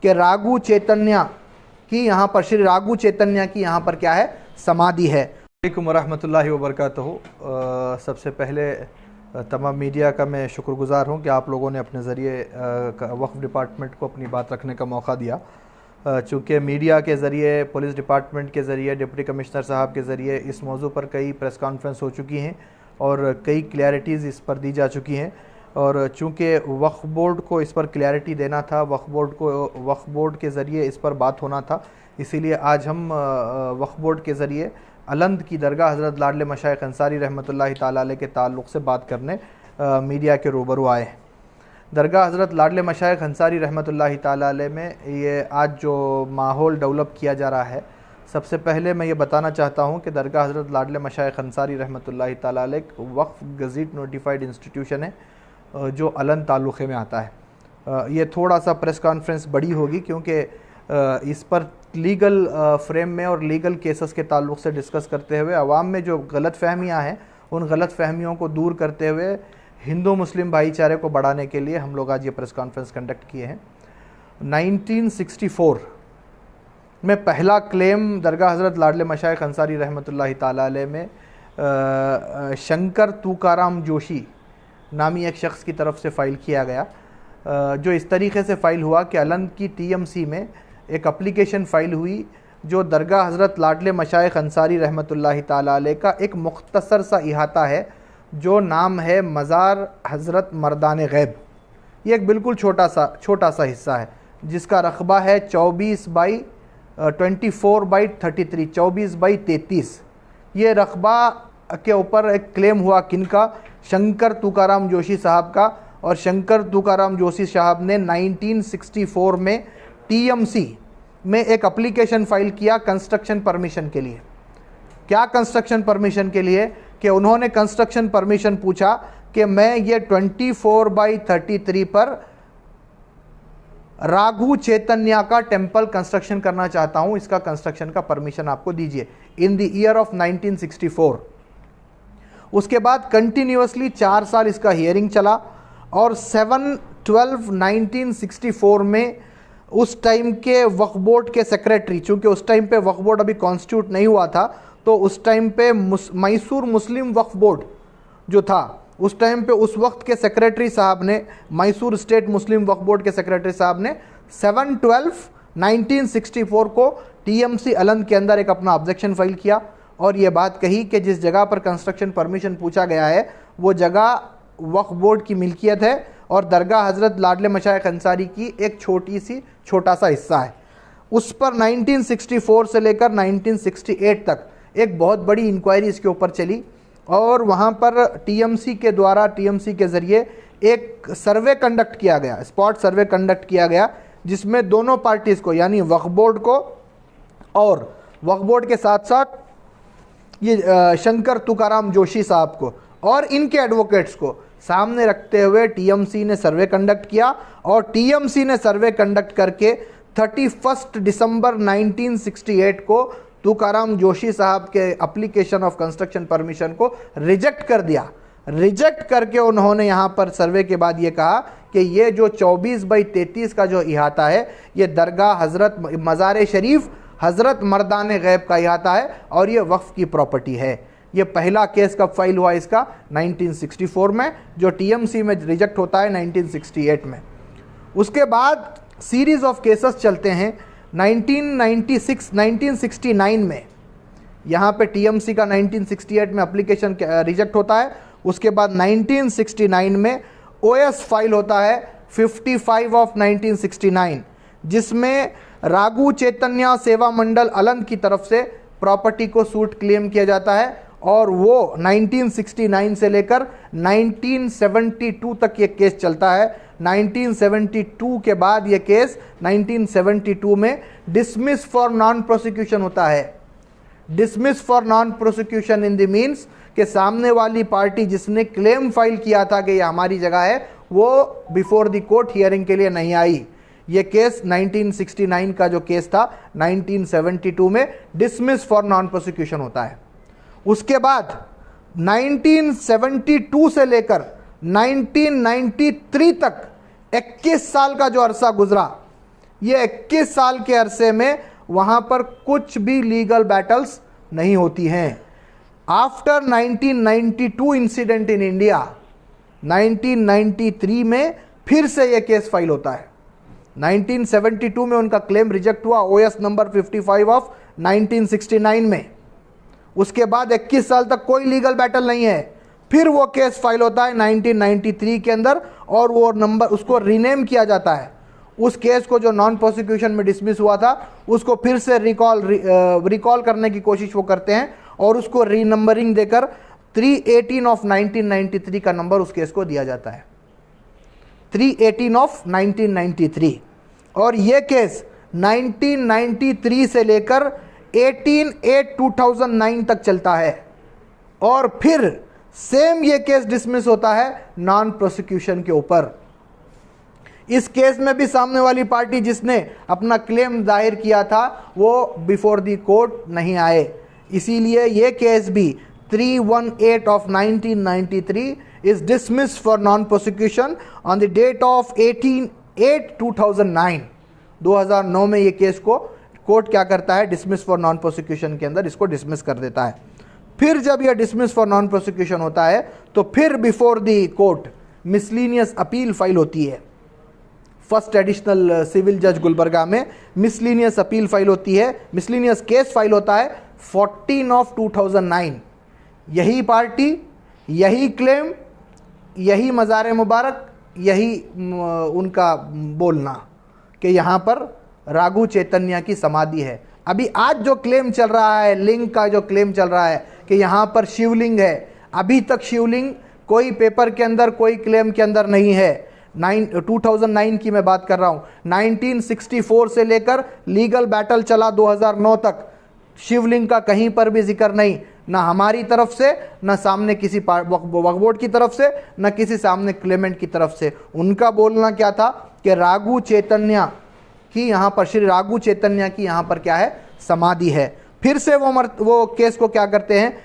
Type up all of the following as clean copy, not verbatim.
कि रागू चैतन्य की यहाँ पर, श्री रागू चैतन्य की यहाँ पर क्या है, समाधि है। वालेकुम रहमतुल्लाहि व बरकातहू। सबसे पहले तमाम मीडिया का मैं शुक्रगुज़ार हूँ कि आप लोगों ने अपने ज़रिए वक्फ़ डिपार्टमेंट को अपनी बात रखने का मौका दिया। चूँकि मीडिया के ज़रिए, पुलिस डिपार्टमेंट के ज़रिए, डिप्टी कमिश्नर साहब के ज़रिए इस मौजू पर कई प्रेस कॉन्फ्रेंस हो चुकी हैं और कई क्लैरिटीज़ इस पर दी जा चुकी हैं। और चूँकि वक्फ़ बोर्ड को इस पर क्लैरिटी देना था, वक्फ़ बोर्ड के ज़रिए इस पर बात होना था, इसीलिए आज हम वक्फ़ बोर्ड के ज़रिए अलंद की दरगाह हज़रत लाडले मशाइख़ अंसारी रहमतुल्लाहि ताला अलैह के ताल्लुक़ से बात करने मीडिया के रूबरू आए। दरगाह हज़रत लाडले मशाइख़ अंसारी रहमतुल्लाहि ताला अलैह में ये आज जो माहौल डेवलप किया जा रहा है, सबसे पहले मैं ये बताना चाहता हूँ कि दरगाह हज़रत लाडले मशाइख़ अंसारी रहमतुल्लाहि ताला अलैह वक्फ़ गज़ीट नोटिफाइड इंस्टीट्यूशन है जो अलंद तालुक़े में आता है। ये थोड़ा सा प्रेस कॉन्फ्रेंस बड़ी होगी क्योंकि इस पर लीगल फ्रेम में और लीगल केसेस के ताल्लुक़ से डिस्कस करते हुए आवाम में जो गलत फहमियाँ हैं उन गलत फहमियों को दूर करते हुए हिंदू मुस्लिम भाईचारे को बढ़ाने के लिए हम लोग आज ये प्रेस कॉन्फ्रेंस कंडक्ट किए हैं। 1964 में पहला क्लेम दरगाह हज़रत लाडले मशाइख़ अंसारी रहमतुल्लाहि ताला अलैह में शंकर तुकाराम जोशी नामी एक शख्स की तरफ से फ़ाइल किया गया, जो इस तरीके से फ़ाइल हुआ कि अलंद की TMC में एक एप्लीकेशन फ़ाइल हुई जो दरगाह हज़रत लाडले मशाइख़ अंसारी रहमतुल्लाहि ताला अलैह का एक मुख्तसर सा इहाता है जो नाम है मज़ार हज़रत मर्दान गैब। ये एक बिल्कुल छोटा सा हिस्सा है जिसका रकबा है 24 बाई 33, 24 बाई 33। ये रकबा के ऊपर एक क्लेम हुआ किनका, शंकर तुकाराम जोशी साहब का। और शंकर तुकाराम जोशी साहब ने 1964 में TMC में एक एप्लीकेशन फ़ाइल किया कंस्ट्रक्शन परमिशन के लिए। क्या कंस्ट्रक्शन परमिशन के लिए कि उन्होंने कंस्ट्रक्शन परमिशन पूछा कि मैं ये 24 बाई 33 पर राघु चैतन्य का टेम्पल कंस्ट्रक्शन करना चाहता हूँ, इसका कंस्ट्रक्शन का परमिशन आपको दीजिए, इन द ईयर ऑफ 1964। उसके बाद कंटिन्यूअसली 4 साल इसका हियरिंग चला और 7/12/1964 में उस टाइम के वक्फ बोर्ड के सेक्रेटरी, चूँकि उस टाइम पे वक्फ बोर्ड अभी कॉन्स्टिट्यूट नहीं हुआ था, तो उस टाइम पे मैसूर मुस्लिम वक्फ बोर्ड जो था उस टाइम पे उस वक्त के सेक्रेटरी साहब ने, मैसूर स्टेट मुस्लिम वक्फ बोर्ड के सेक्रेटरी साहब ने 7/12/1964 को TMC अलंद के अंदर एक अपना ऑब्जेक्शन फाइल किया और ये बात कही कि जिस जगह पर कंस्ट्रक्शन परमिशन पूछा गया है वो जगह वक्फ बोर्ड की मिल्कियत है और दरगाह हज़रत लाडले मशाइख़ अंसारी की एक छोटा सा हिस्सा है। उस पर 1964 से लेकर 1968 तक एक बहुत बड़ी इंक्वायरी इसके ऊपर चली और वहाँ पर TMC के द्वारा, TMC के ज़रिए एक सर्वे कंडक्ट किया गया, स्पॉट सर्वे कंडक्ट किया गया, जिसमें दोनों पार्टीज़ को, यानी वक्फ बोर्ड को और वक्फ बोर्ड के साथ साथ ये शंकर तुकाराम जोशी साहब को और इनके एडवोकेट्स को सामने रखते हुए TMC ने सर्वे कंडक्ट किया और TMC ने सर्वे कंडक्ट करके 31 दिसंबर 1968 को तुकाराम जोशी साहब के एप्लीकेशन ऑफ कंस्ट्रक्शन परमिशन को रिजेक्ट कर दिया। रिजेक्ट करके उन्होंने यहाँ पर सर्वे के बाद ये कहा कि ये जो 24 बाई 33 का जो इहाता है ये दरगाह हज़रत मज़ार शरीफ हज़रत मर्दान गैब का इहाता है और ये वक्फ़ की प्रॉपर्टी है। ये पहला केस कब फाइल हुआ इसका, 1964 में, जो TMC में रिजेक्ट होता है 1968 में। उसके बाद सीरीज़ ऑफ केसेस चलते हैं। 1969 में यहाँ पे TMC का 1968 में एप्लीकेशन रिजेक्ट होता है। उसके बाद 1969 में OS फाइल होता है 55 ऑफ 1969, जिसमें राघु चैतन्य सेवा मंडल अलंद की तरफ से प्रॉपर्टी को सूट क्लेम किया जाता है और वो 1969 से लेकर 1972 तक ये केस चलता है। 1972 के बाद ये केस 1972 में डिसमिस फॉर नॉन प्रोसिक्यूशन होता है। Dismiss for non prosecution in the means कि सामने वाली पार्टी जिसने क्लेम फाइल किया था कि ये हमारी जगह है, वो बिफोर द कोर्ट हियरिंग के लिए नहीं आई। ये केस 1969 का जो केस था 1972 में डिसमिस फॉर नॉन प्रोसिक्यूशन होता है। उसके बाद 1972 से लेकर 1993 तक 21 साल का जो अरसा गुजरा, ये 21 साल के अरसे में वहाँ पर कुछ भी लीगल बैटल्स नहीं होती हैं। आफ्टर 1992 इंसिडेंट इन इंडिया, 1993 में फिर से ये केस फाइल होता है। 1972 में उनका क्लेम रिजेक्ट हुआ, OS नंबर 55 ऑफ 1969 में। उसके बाद 21 साल तक कोई लीगल बैटल नहीं है। फिर वो केस फाइल होता है 1993 के अंदर, और वो नंबर उसको रीनेम किया जाता है। उस केस को जो नॉन प्रोसिक्यूशन में डिसमिस हुआ था उसको फिर से रिकॉल करने की कोशिश वो करते हैं, और उसको रीनंबरिंग देकर 318 ऑफ 1993 का नंबर उस केस को दिया जाता है, 318 ऑफ 1993। और ये केस 1993 से लेकर 18/8/2009 तक चलता है, और फिर सेम ये केस डिसमिस होता है नॉन प्रोसिक्यूशन के ऊपर। इस केस में भी सामने वाली पार्टी जिसने अपना क्लेम दायर किया था वो बिफोर द कोर्ट नहीं आए, इसीलिए ये केस भी 318 of 1993 is dismissed for non prosecution on the date of 18/8/2009। 2009 में ये केस को कोर्ट क्या करता है, डिसमिस फॉर नॉन प्रोसिक्यूशन के अंदर इसको डिसमिस कर देता है। फिर जब यह डिसमिस फॉर नॉन प्रोसिक्यूशन होता है तो फिर before the court miscellaneous appeal file होती है। फर्स्ट एडिशनल सिविल जज गुलबर्गा में मिसलीनियस अपील फाइल होती है, मिसलीनियस केस फाइल होता है 14 ऑफ 2009। यही पार्टी, यही क्लेम, यही मज़ार मुबारक, यही उनका बोलना कि यहाँ पर राघु चैतन्य की समाधि है। अभी आज जो क्लेम चल रहा है, लिंग का जो क्लेम चल रहा है कि यहाँ पर शिवलिंग है, अभी तक शिवलिंग कोई पेपर के अंदर, कोई क्लेम के अंदर नहीं है। 2009 की मैं बात कर रहा हूँ। 1964 से लेकर लीगल बैटल चला 2009 तक, शिवलिंग का कहीं पर भी जिक्र नहीं, ना हमारी तरफ से, ना सामने किसी वक्फ बोर्ड की तरफ से, ना किसी सामने क्लेमेंट की तरफ से। उनका बोलना क्या था कि राघु चैतन्य की यहाँ पर, श्री राघु चैतन्य की यहाँ पर क्या है, समाधि है। फिर से वो केस को क्या करते हैं,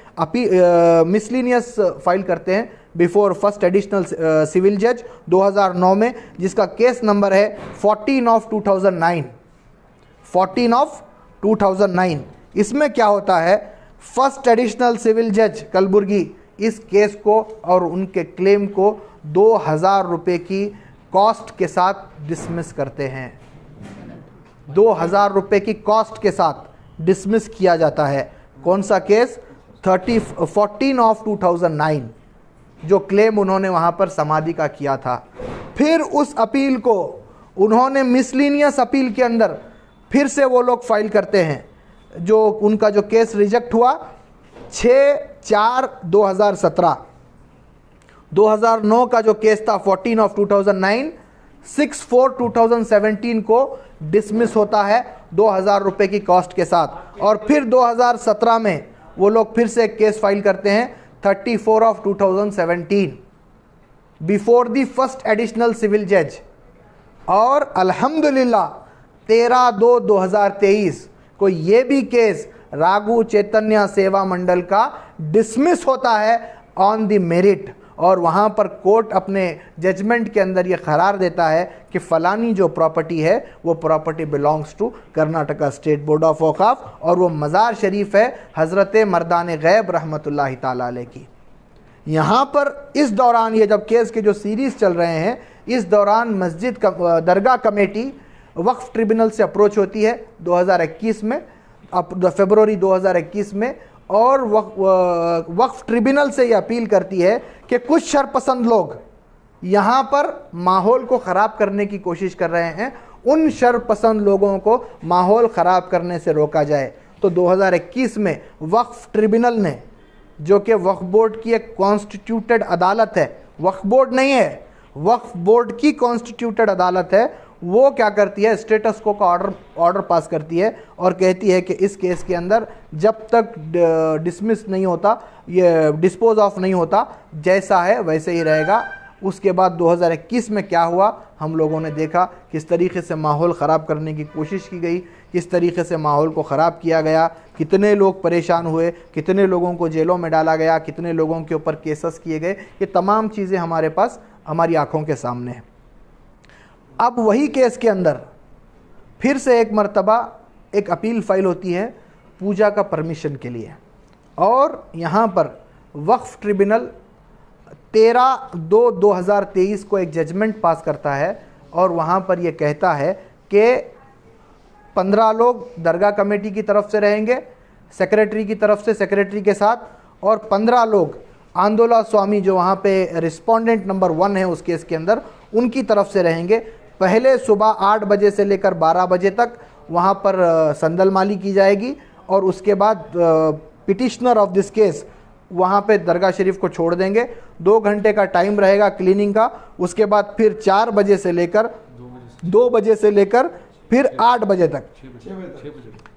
मिसलीनियस फाइल करते हैं बिफोर फर्स्ट एडिशनल सिविल जज 2009 में, जिसका केस नंबर है 14 ऑफ 2009, 14 ऑफ 2009। इसमें क्या होता है, फर्स्ट एडिशनल सिविल जज कलबुर्गी इस केस को और उनके क्लेम को 2000 रुपये की कॉस्ट के साथ डिसमिस करते हैं। 2000 रुपये की कॉस्ट के साथ डिसमिस किया जाता है। कौन सा केस, 14 ऑफ 2009, जो क्लेम उन्होंने वहाँ पर समाधि का किया था। फिर उस अपील को उन्होंने मिसलीनियस अपील के अंदर फिर से वो लोग फाइल करते हैं, जो उनका जो केस रिजेक्ट हुआ 6/4/2017। 2009 का जो केस था 14 ऑफ 2009, 6/4/2017 को डिसमिस होता है 2000 रुपये की कॉस्ट के साथ। और फिर 2017 में वो लोग फिर से एक केस फाइल करते हैं 34 of 2017 before the first additional civil जज। और अल्हम्दुलिल्लाह 13/2/2023 को ये भी केस राघु चैतन्य सेवा मंडल का डिसमिस होता है ऑन द मेरिट, और वहाँ पर कोर्ट अपने जजमेंट के अंदर ये करार देता है कि फ़लानी जो प्रॉपर्टी है वो property belongs to Karnataka state board of औकाफ, और वो मज़ार शरीफ है हज़रत मर्दान गैब रहमतुल्लाहि ताला अलैह की। यहाँ पर इस दौरान ये जब केस के जो सीरीज़ चल रहे हैं, इस दौरान मस्जिद का दरगाह कमेटी वक्फ ट्रिब्यूनल से अप्रोच होती है 2021 में, फरवरी 2021 में, और वक्फ ट्रिब्यूनल से ये अपील करती है कि कुछ शरपसंद लोग यहाँ पर माहौल को ख़राब करने की कोशिश कर रहे हैं, उन शरपसंद लोगों को माहौल ख़राब करने से रोका जाए। तो 2021 में वक्फ ट्रिब्यूनल ने, जो कि वक्फ बोर्ड की एक कॉन्स्टिट्यूटेड अदालत है, वक्फ बोर्ड नहीं है, वक्फ बोर्ड की कॉन्स्टिट्यूटेड अदालत है, वो क्या करती है, स्टेटस को का ऑर्डर पास करती है और कहती है कि इस केस के अंदर जब तक डिसमिस नहीं होता, ये डिस्पोज ऑफ नहीं होता, जैसा है वैसे ही रहेगा। उसके बाद 2021 में क्या हुआ, हम लोगों ने देखा किस तरीके से माहौल ख़राब करने की कोशिश की गई, किस तरीके से माहौल को ख़राब किया गया, कितने लोग परेशान हुए, कितने लोगों को जेलों में डाला गया, कितने लोगों के ऊपर केसेस किए गए। ये तमाम चीज़ें हमारे पास हमारी आँखों के सामने हैं। अब वही केस के अंदर फिर से एक मर्तबा एक अपील फ़ाइल होती है पूजा का परमिशन के लिए, और यहाँ पर वक्फ ट्रिब्यूनल 13/2/2023 को एक जजमेंट पास करता है और वहाँ पर यह कहता है कि 15 लोग दरगाह कमेटी की तरफ से रहेंगे, सेक्रेटरी की तरफ से सेक्रेटरी के साथ, और 15 लोग आंदोला स्वामी जो वहाँ पे रिस्पोंडेंट नंबर 1 है उस केस के अंदर, उनकी तरफ से रहेंगे। पहले सुबह 8 बजे से लेकर 12 बजे तक वहाँ पर संदलमाली की जाएगी और उसके बाद पिटिशनर ऑफ दिस केस वहाँ पे दरगाह शरीफ को छोड़ देंगे। 2 घंटे का टाइम रहेगा क्लीनिंग का। उसके बाद फिर 4 बजे से लेकर 2 बजे से लेकर फिर 8 बजे तक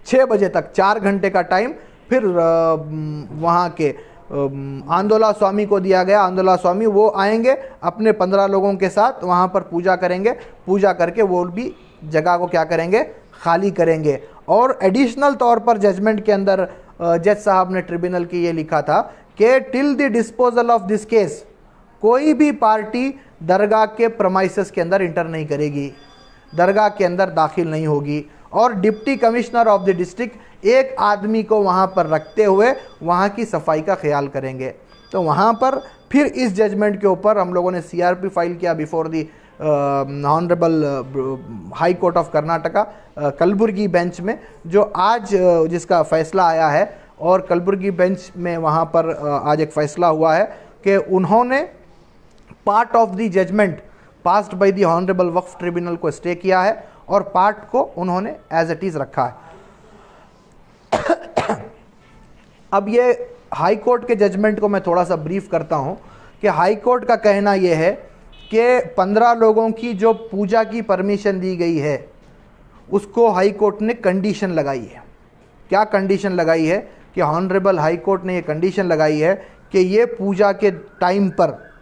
6 बजे तक 4 घंटे का टाइम फिर वहाँ के आंदोला स्वामी को दिया गया। आंदोला स्वामी वो आएंगे अपने 15 लोगों के साथ, वहाँ पर पूजा करेंगे। पूजा करके वो भी जगह को क्या करेंगे, खाली करेंगे। और एडिशनल तौर पर जजमेंट के अंदर जज साहब ने ट्रिब्यूनल की ये लिखा था कि till the disposal of this case कोई भी पार्टी दरगाह के प्रमाइसेस के अंदर इंटर नहीं करेगी, दरगाह के अंदर दाखिल नहीं होगी, और deputy commissioner of the district एक आदमी को वहाँ पर रखते हुए वहाँ की सफाई का ख्याल करेंगे। तो वहाँ पर फिर इस जजमेंट के ऊपर हम लोगों ने सीआरपी फाइल किया before the honourable High Court of Karnataka Kalaburagi bench में, जो आज जिसका फ़ैसला आया है। और कलबुर्गी बेंच में वहाँ पर आज एक फ़ैसला हुआ है कि उन्होंने part of the judgment passed by the honourable Waqf tribunal को स्टे किया है और पार्ट को उन्होंने एज इट इज़ रखा है। अब ये हाई कोर्ट के जजमेंट को मैं थोड़ा सा ब्रीफ करता हूँ कि हाई कोर्ट का कहना यह है कि 15 लोगों की जो पूजा की परमिशन दी गई है उसको हाई कोर्ट ने कंडीशन लगाई है। क्या कंडीशन लगाई है कि ऑनरेबल हाई कोर्ट ने ये कंडीशन लगाई है कि ये पूजा के टाइम पर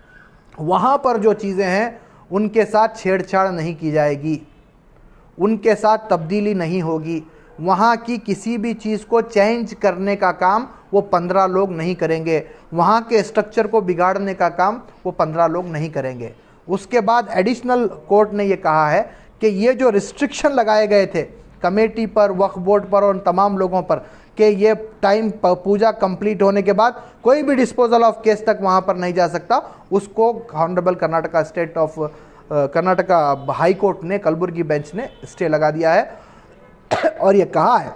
वहाँ पर जो चीज़ें हैं उनके साथ छेड़छाड़ नहीं की जाएगी, उनके साथ तब्दीली नहीं होगी, वहाँ की किसी भी चीज़ को चेंज करने का काम वो 15 लोग नहीं करेंगे, वहाँ के स्ट्रक्चर को बिगाड़ने का काम वो 15 लोग नहीं करेंगे। उसके बाद एडिशनल कोर्ट ने ये कहा है कि ये जो रिस्ट्रिक्शन लगाए गए थे कमेटी पर, वक्फ बोर्ड पर और तमाम लोगों पर कि ये टाइम पूजा कंप्लीट होने के बाद कोई भी डिस्पोजल ऑफ केस तक वहाँ पर नहीं जा सकता, उसको honourable Karnataka state of Karnataka high court ने कलबुर्गी बेंच ने स्टे लगा दिया है। और ये कहा है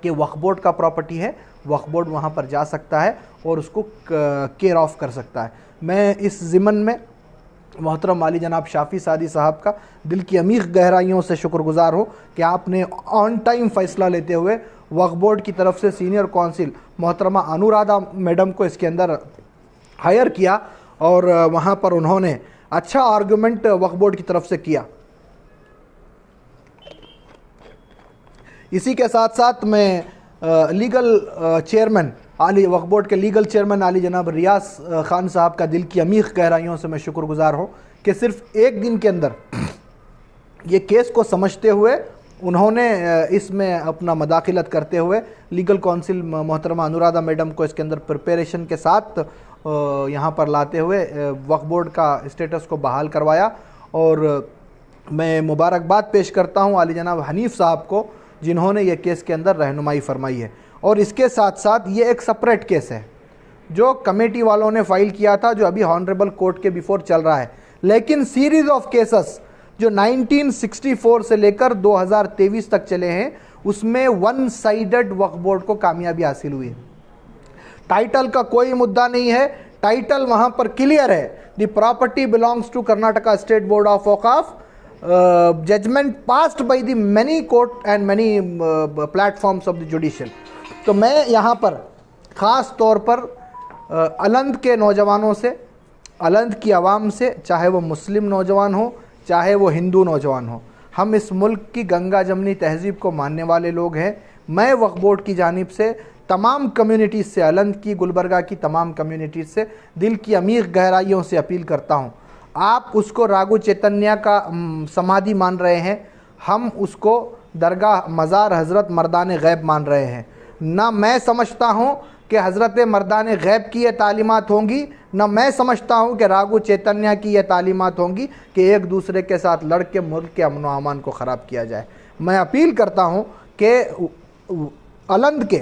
कि वक्फ बोर्ड का प्रॉपर्टी है, वक्फ बोर्ड वहाँ पर जा सकता है और उसको केयर ऑफ कर सकता है। मैं इस ज़िमन में मोहतरम माली जनाब शाफ़ी सादी साहब का दिल की अमीर गहराइयों से शुक्रगुजार हूँ कि आपने ऑन टाइम फ़ैसला लेते हुए वक्फ बोर्ड की तरफ से सीनियर कौंसिल मोहतरमा अनुराधा मैडम को इसके अंदर हायर किया और वहाँ पर उन्होंने अच्छा आर्गूमेंट वक्फ बोर्ड की तरफ से किया। इसी के साथ साथ मैं लीगल चेयरमैन आली वक्फ बोर्ड के लीगल चेयरमैन आली जनाब रियाज खान साहब का दिल की अमीर गहराइयों से मैं शुक्रगुजार हूँ कि सिर्फ एक दिन के अंदर ये केस को समझते हुए उन्होंने इसमें अपना मदाखिलत करते हुए लीगल काउंसिल मोहतरमा अनुराधा मैडम को इसके अंदर प्रिपरेशन के साथ यहाँ पर लाते हुए वक्फ बोर्ड का स्टेटस को बहाल करवाया। और मैं मुबारकबाद पेश करता हूँ आली जनाब हनीफ साहब को जिन्होंने ये केस के अंदर रहनुमाई फरमाई है। और इसके साथ साथ ये एक सेपरेट केस है जो कमेटी वालों ने फाइल किया था, जो अभी ऑनरेबल कोर्ट के बिफोर चल रहा है, लेकिन सीरीज ऑफ केसेस जो 1964 से लेकर 2023 तक चले हैं उसमें वन साइडेड वक्फ बोर्ड को कामयाबी हासिल हुई है। टाइटल का कोई मुद्दा नहीं है, टाइटल वहां पर क्लियर है, the property belongs to Karnataka state board of Wakf, judgment passed by the many court and many platforms of the judicial. तो मैं यहाँ पर ख़ास तौर पर अलंद के नौजवानों से, अलंद की आवाम से, चाहे वो मुस्लिम नौजवान हो चाहे वो हिंदू नौजवान हो, हम इस मुल्क की गंगा जमनी तहज़ीब को मानने वाले लोग हैं। मैं वक्फ बोर्ड की जानिब से तमाम कम्युनिटीज़ से, अलंद की, गुलबर्गा की तमाम कम्युनिटीज़ से दिल की अमीर गहराइयों से अपील करता हूँ, आप उसको रागू चैतन्य का समाधि मान रहे हैं, हम उसको दरगाह मज़ार हज़रत मर्दान गैब मान रहे हैं। ना मैं समझता हूँ कि हज़रत मर्दान गैब की ये तालीमात होंगी, ना मैं समझता हूँ कि रागू चैतन्य की ये तालीमात होंगी कि एक दूसरे के साथ लड़ के मुल्क के अमन व अमान को ख़राब किया जाए। मैं अपील करता हूँ कि अलंद के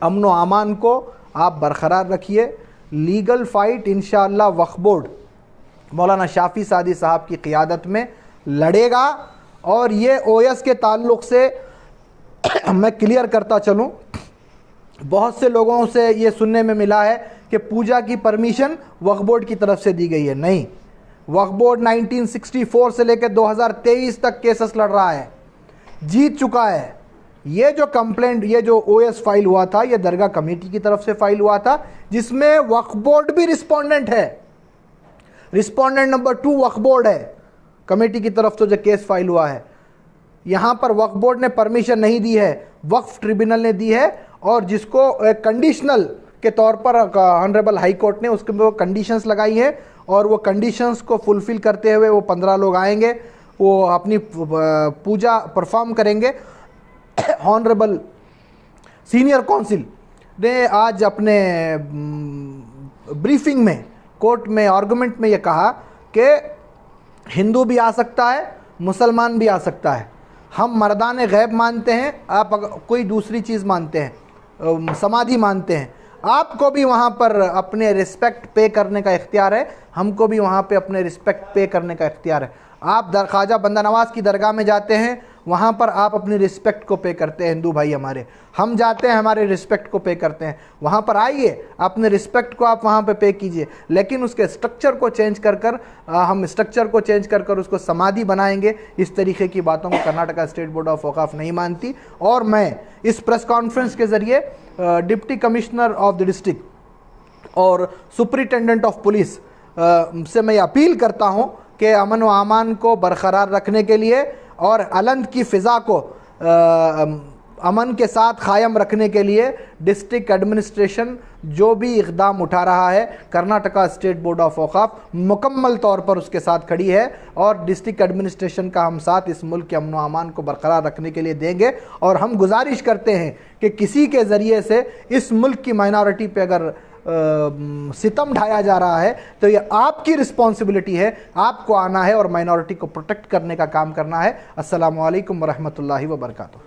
अमन व अमान को आप बरकरार रखिए। लीगल फ़ाइट इंशाअल्लाह वक्फ बोर्ड मौलाना शाफ़ी सादी साहब की क़ियादत में लड़ेगा। और ये ओएस के ताल्लुक़ से मैं क्लियर करता चलूँ, बहुत से लोगों से ये सुनने में मिला है कि पूजा की परमिशन वक्फ बोर्ड की तरफ से दी गई है। नहीं, वक्फ बोर्ड 1964 से लेकर 2023 तक केसेस लड़ रहा है, जीत चुका है। ये जो कंप्लेंट, ये जो ओएस फाइल हुआ था, ये दरगाह कमेटी की तरफ से फाइल हुआ था, जिसमें वक्फ बोर्ड भी रिस्पोंडेंट है। रिस्पोंडेंट नंबर 2 वक्फ बोर्ड है, कमेटी की तरफ से जो केस फाइल हुआ है। यहाँ पर वक्फ बोर्ड ने परमिशन नहीं दी है, वक्फ ट्रिब्यूनल ने दी है। और जिसको कंडीशनल के तौर पर ऑनरेबल हाई कोर्ट ने उसके वो कंडीशंस लगाई है, और वो कंडीशंस को फुलफ़िल करते हुए वो 15 लोग आएंगे, वो अपनी पूजा परफॉर्म करेंगे। ऑनरेबल सीनियर काउंसिल ने आज अपने ब्रीफिंग में, कोर्ट में, आर्गुमेंट में ये कहा कि हिंदू भी आ सकता है, मुसलमान भी आ सकता है। हम मर्दान गैब मानते हैं, आप कोई दूसरी चीज़ मानते हैं, समाधि मानते हैं, आपको भी वहाँ पर अपने रिस्पेक्ट पे करने का इख्तियार है, हमको भी वहाँ पे अपने रिस्पेक्ट पे करने का इख्तियार है। आप ख्वाजा बंदा नवाज़ की दरगाह में जाते हैं, वहाँ पर आप अपनी रिस्पेक्ट को पे करते हैं, हिंदू भाई हमारे। हम जाते हैं, हमारे रिस्पेक्ट को पे करते हैं। वहाँ पर आइए, अपने रिस्पेक्ट को आप वहाँ पे कीजिए, लेकिन उसके स्ट्रक्चर को चेंज कर हम स्ट्रक्चर को चेंज कर उसको समाधि बनाएंगे, इस तरीके की बातों को कर्नाटका स्टेट बोर्ड ऑफ वक़ाफ़ नहीं मानती। और मैं इस प्रेस कॉन्फ्रेंस के ज़रिए deputy commissioner of the district और सुपरिटेंडेंट ऑफ पुलिस से मैं अपील करता हूँ कि अमन व अमान को बरकरार रखने के लिए और अलंद की फ़िज़ा को अमन के साथ क़ायम रखने के लिए डिस्ट्रिक्ट एडमिनिस्ट्रेशन जो भी इक़दाम उठा रहा है, कर्नाटका स्टेट बोर्ड ऑफ वक़ाफ़ मुकम्मल तौर पर उसके साथ खड़ी है। और डिस्ट्रिक्ट एडमिनिस्ट्रेशन का हम साथ इस मुल्क के अमन व अमान को बरकरार रखने के लिए देंगे। और हम गुजारिश करते हैं कि किसी के ज़रिए से इस मुल्क की माइनॉरिटी पे अगर सितम ढाया जा रहा है तो ये आपकी रिस्पॉन्सिबिलिटी है, आपको आना है और माइनॉरिटी को प्रोटेक्ट करने का काम करना है। अस्सलामु अलैकुम वरहमतुल्लाहि वबरकातुहू।